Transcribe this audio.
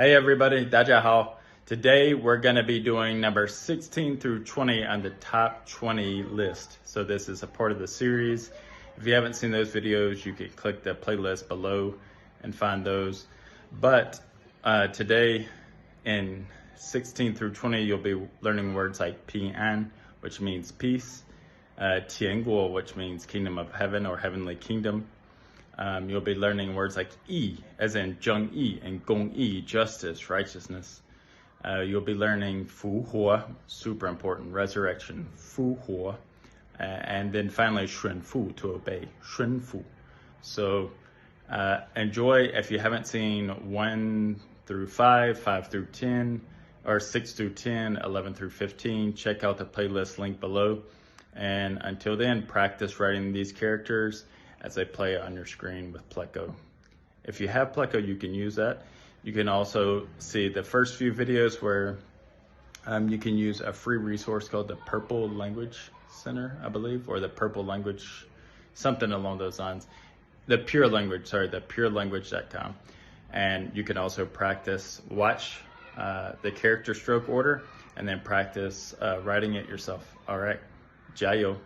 Hey everybody, 大家好. Today we're going to be doing number 16 through 20 on the top 20 list. So this is a part of the series. If you haven't seen those videos, you can click the playlist below and find those. But today in 16 through 20, you'll be learning words like pinyin, which means peace, 天国, which means kingdom of heaven or heavenly kingdom. You'll be learning words like yi, as in 正义 and 公义, justice, righteousness. You'll be learning 复活, super important, resurrection, 复活. And then finally 顺服, to obey, 顺服. So enjoy. If you haven't seen 1 through 5, 5 through 10, or 6 through 10, 11 through 15, check out the playlist link below. And until then, practice writing these characters as they play on your screen with Pleco. If you have Pleco, you can use that. You can also see the first few videos where you can use a free resource called the Purple Language Center, I believe, or the Purple Language, something along those lines. The purelanguage.com. And you can also practice, watch the character stroke order, and then practice writing it yourself. All right, 加油.